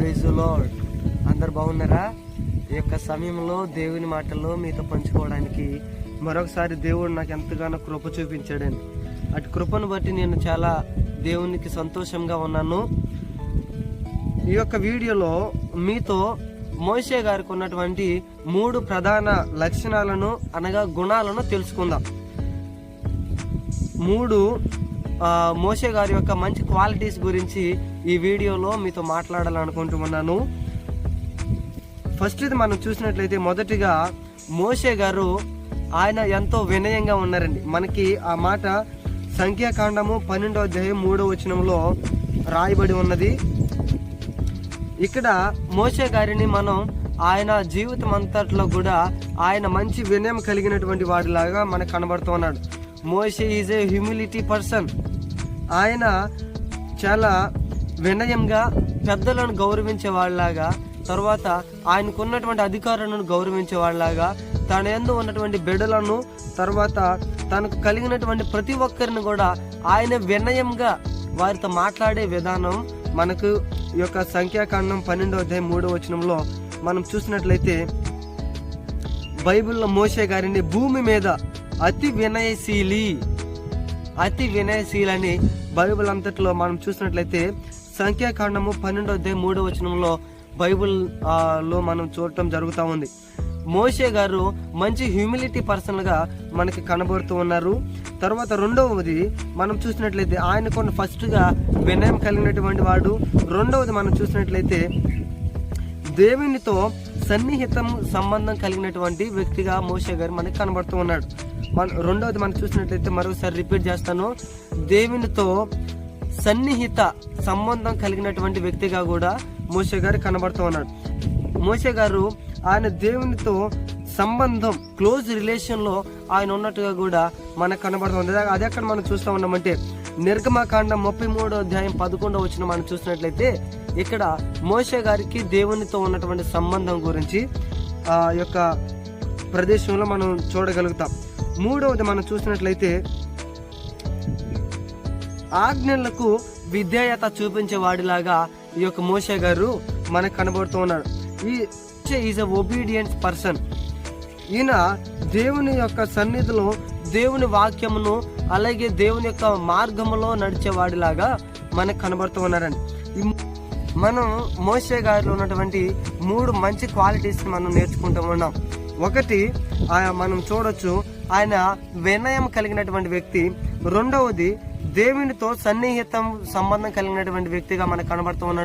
Praise the lord. అందరు బాగున్నారా? ఈ యొక్క సమయంలో దేవుని మాటల్లో మీతో పంచుకోవడానికి మరొకసారి దేవుడు నాకు ఎంతగానో కృప చూపించాడండి. అటు కృపను బట్టి నేను చాలా దేవునికి సంతోషంగా ఉన్నాను. ఈ యొక్క వీడియోలో మీతో మోషే గారికి ఉన్నటువంటి 3 ప్రధాన లక్షణాలను అనగా గుణాలను తెలుసుకుందాం. 3 మోషే గారి యొక్క మంచి క్వాలిటీస్ గురించి ఈ వీడియోలో మీతో మాట్లాడాలనుకుంటున్నాను. ఫస్ట్ ఇది మనం చూసినట్లయితే మొదటిగా మోషే గారు ఆయన ఎంతో వినయంగా ఉన్నారండి. మనకి ఆ మాట సంఖ్యాకాండము 12వ అధ్యాయం 3వ వచనంలో రాయబడి ఉన్నది. ఇక్కడ మోషే గారిని మనం ఆయన జీవితం అంతట్లో కూడా ఆయన మంచి వినయం కలిగినటువంటి వాడిలాగా మనకు కనబడుతున్నాడు. మోషే ఈజ్ ఏ హ్యూమిలిటీ పర్సన్. ఆయన చాలా వినయంగా పెద్దలను గౌరవించే వాళ్ళలాగా, తర్వాత ఆయనకున్నటువంటి అధికారులను గౌరవించే వాళ్ళలాగా, తన యందు ఉన్నటువంటి బిడ్డలను, తర్వాత తనకు కలిగినటువంటి ప్రతి ఒక్కరిని కూడా ఆయన వినయంగా వారితో మాట్లాడే విధానం మనకు ఈ యొక్క సంఖ్యాకాండం 12వ అధ్యాయం 3వ వచనంలో మనం చూసినట్లయితే బైబిల్లో మోషే గారిని భూమి మీద అతి వినయశీలి అని బైబిల్ అంతట్లో మనం చూసినట్లయితే సంఖ్యాకాండము 12వ అధ్యాయం 3వ వచనంలో బైబిల్ లో మనం చూడటం జరుగుతూ ఉంది. మోషే గారు మంచి హ్యూమిలిటీ పర్సన్ గా మనకి కనబడుతూ ఉన్నారు. తర్వాత రెండవది మనం చూసినట్లయితే ఆయనకు ఫస్ట్ గా వినయం కలిగినటువంటి వాడు. రెండవది మనం చూసినట్లయితే దేవునితో సన్నిహితం సంబంధం కలిగినటువంటి వ్యక్తిగా మోషే గారు మనకి కనబడుతూ ఉన్నాడు. రెండవది మనం చూసినట్లయితే మరొకసారి రిపీట్ చేస్తాను, దేవునితో సన్నిహిత సంబంధం కలిగినటువంటి వ్యక్తిగా కూడా మోషే గారు కనబడుతూ ఉన్నాడు. మోషే గారు ఆయన దేవునితో సంబంధం, క్లోజ్ రిలేషన్ లో ఆయన ఉన్నట్టుగా కూడా మనకు కనబడుతుంది. అది ఎక్కడ మనం చూస్తూ ఉన్నామంటే నిర్గమకాండం 33వ అధ్యాయం 11వ వచనం మనం చూసినట్లయితే ఇక్కడ మోషే గారికి దేవునితో ఉన్నటువంటి సంబంధం గురించి ఆ యొక్క ప్రదేశంలో మనం చూడగలుగుతాం. మూడవది మనం చూసినట్లయితే ఆజ్ఞలకు విధేయత చూపించే వాడిలాగా ఈ యొక్క మోషే గారు మనకు కనబడుతూ ఉన్నాడు. Is a obedient person. ఈయన దేవుని యొక్క సన్నిధిలో దేవుని వాక్యమును అలాగే దేవుని యొక్క మార్గములో నడిచేవాడిలాగా మనకు కనబడుతూ ఉన్నారండి. మనం మోషే గారిలో ఉన్నటువంటి 3 మంచి క్వాలిటీస్ మనం నేర్చుకుంటూ ఉన్నాం. ఒకటి మనం చూడొచ్చు, ఆయన వినయం కలిగినటువంటి వ్యక్తి. రెండవది దేవునితో సన్నిహితం సంబంధం కలిగినటువంటి వ్యక్తిగా మనకు కనబడుతూ ఉన్నాడు.